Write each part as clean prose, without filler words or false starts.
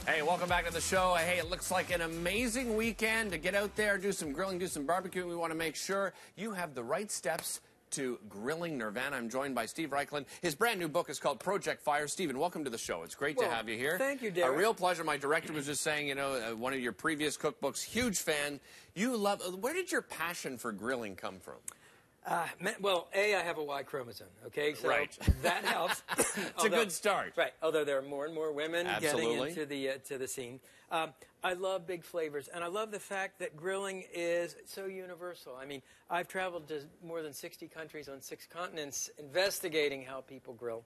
Hey, welcome back to the show. Hey, it looks like an amazing weekend to get out there, do some grilling, do some barbecue. We want to make sure you have the right steps to grilling Nirvana. I'm joined by Steve Reichlin. His brand new book is called Project Fire. Stephen, welcome to the show. It's great to have you here. Thank you, Derek. A real pleasure. My director was just saying, you know, one of your previous cookbooks, huge fan. You love, where did your passion for grilling come from? Well, I have a Y chromosome, okay? So right. That helps. It's a good start. Right, although there are more and more women Absolutely. getting into to the scene. I love big flavors, and I love the fact that grilling is so universal. I mean, I've traveled to more than 60 countries on 6 continents investigating how people grill.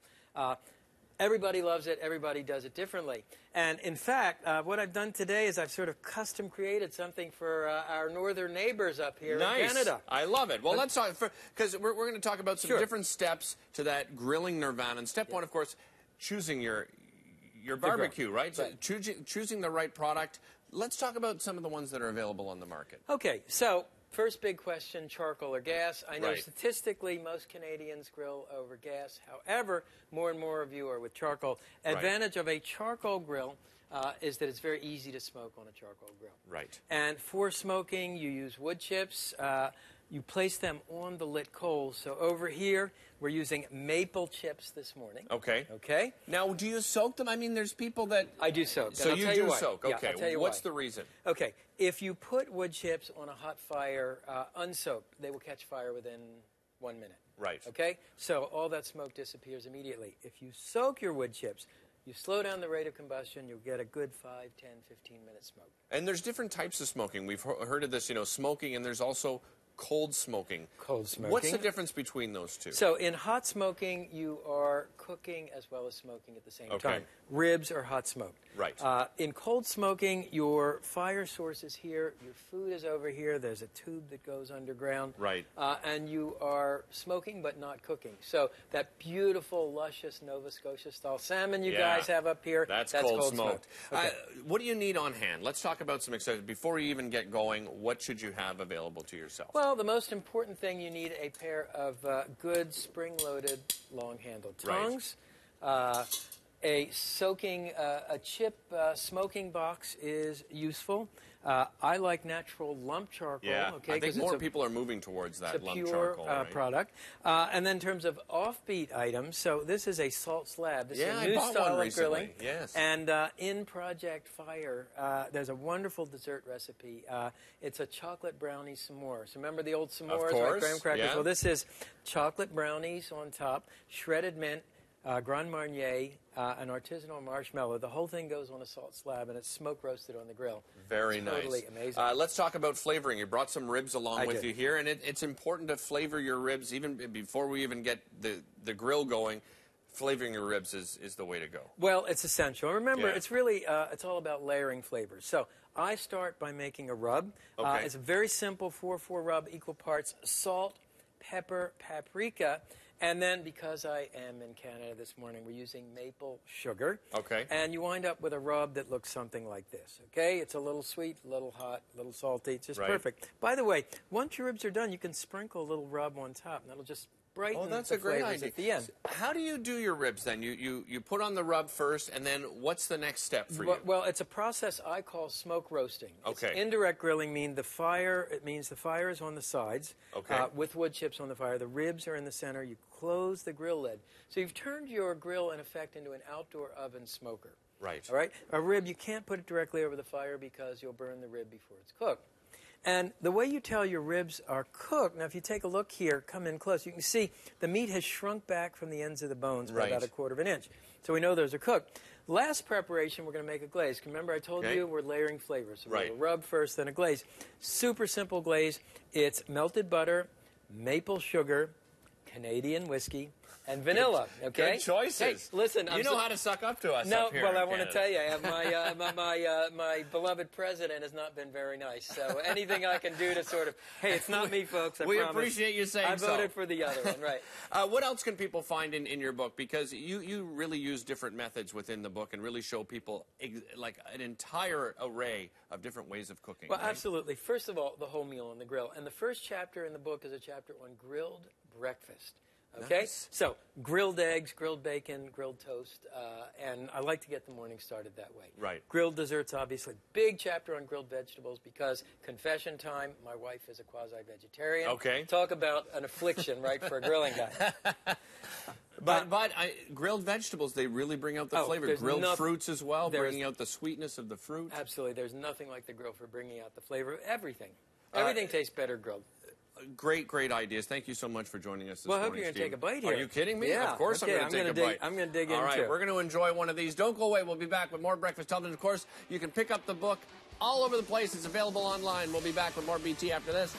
Everybody loves it. Everybody does it differently. And in fact, what I've done today is I've sort of custom created something for our northern neighbors up here in Canada. I love it. Well, let's talk, because we're going to talk about some different steps to that grilling Nirvana. And step one, of course, choosing your barbecue, right? So choosing the right product. Let's talk about some of the ones that are available on the market. Okay, so first big question, charcoal or gas. I know statistically most Canadians grill over gas. However, more and more of you are with charcoal. Advantage of a charcoal grill is that it's very easy to smoke on a charcoal grill. Right. And for smoking, you use wood chips. You place them on the lit coals. So over here, we're using maple chips this morning. Okay. Okay. Now, do you soak them? I mean, there's people that... I do soak. So you do soak. Okay. Yeah, I'll tell you What's why. the reason? Okay. If you put wood chips on a hot fire unsoaked, they will catch fire within 1 minute. Right. Okay? So all that smoke disappears immediately. If you soak your wood chips, you slow down the rate of combustion, you'll get a good 5, 10, 15-minute smoke. And there's different types of smoking. We've heard of this, you know, smoking, and there's also cold smoking. Cold smoking. What's the difference between those two? So in hot smoking, you are cooking as well as smoking at the same time. Ribs are hot smoked. Right. In cold smoking, your fire source is here, your food is over here, there's a tube that goes underground. Right. And you are smoking but not cooking. So that beautiful, luscious Nova Scotia-style salmon you guys have up here, that's cold smoked. Okay. What do you need on hand? Let's talk about some accessories. Before we even get going, what should you have available to yourself? Well, the most important thing, you need a pair of good spring-loaded long-handled tongs. A chip smoking box is useful. I like natural lump charcoal. Yeah, okay, I think more people are moving towards that lump charcoal. It's a pure product. And then in terms of offbeat items, so this is a salt slab. This is a new style of grilling. Yes. And in Project Fire, there's a wonderful dessert recipe. It's a chocolate brownie s'more. So remember the old s'mores, like graham crackers? Yeah. Well, this is chocolate brownies on top, shredded mint, Grand Marnier, an artisanal marshmallow. The whole thing goes on a salt slab, and it's smoke roasted on the grill. Very nice. Totally amazing. Let's talk about flavoring. You brought some ribs along with you here, and it's important to flavor your ribs even before we even get the grill going. Flavoring your ribs is the way to go. Well, it's essential. Remember, it's really, it's all about layering flavors. So I start by making a rub. It's a very simple 4-4 rub, equal parts salt, pepper, paprika. And then, because I am in Canada this morning, we're using maple sugar. Okay. And you wind up with a rub that looks something like this, okay? It's a little sweet, a little hot, a little salty. It's just perfect. By the way, once your ribs are done, you can sprinkle a little rub on top, and that'll just brighten the flavors at the end. How do you do your ribs then? You put on the rub first, and then what's the next step for you? Well, it's a process I call smoke roasting. Okay. It's indirect grilling means the fire is on the sides with wood chips on the fire. The ribs are in the center. You close the grill lid. So you've turned your grill, in effect, into an outdoor oven smoker. Right. All right? A rib, you can't put it directly over the fire because you'll burn the rib before it's cooked. And the way you tell your ribs are cooked, now if you take a look here, come in close, you can see the meat has shrunk back from the ends of the bones by about 1/4 inch. So we know those are cooked. Last preparation, we're going to make a glaze. Remember I told you we're layering flavors. So we'll rub first, then a glaze. Super simple glaze. It's melted butter, maple sugar, Canadian whiskey, and vanilla. Okay. Good choices. Hey, listen, you know how to suck up to us. No, up here well, I in want to Canada. tell you, I have my beloved president has not been very nice. So anything I can do to sort of, hey, it's not me, folks. I we promise. appreciate you saying I voted for the other one, right? What else can people find in your book? Because you really use different methods within the book and really show people like an entire array of different ways of cooking. Well, absolutely. First of all, the whole meal on the grill. And the first chapter in the book is a chapter on grilled breakfast. Okay? Nice. So, grilled eggs, grilled bacon, grilled toast, and I like to get the morning started that way. Right. Grilled desserts, obviously. Big chapter on grilled vegetables because, confession time, my wife is a quasi-vegetarian. Okay. Talk about an affliction, right, for a grilling guy. But grilled vegetables, they really bring out the flavor. Grilled fruits as well, bringing out the sweetness of the fruit. Absolutely. There's nothing like the grill for bringing out the flavor of everything. Everything tastes better grilled. Great ideas. Thank you so much for joining us this morning, Well, I hope you're going to take a bite here. Are you kidding me? Yeah. Of course I'm going to take a bite. I'm going to dig in, All right, too. we're going to enjoy one of these. Don't go away. We'll be back with more Breakfast Television. Of course, you can pick up the book all over the place. It's available online. We'll be back with more BT after this.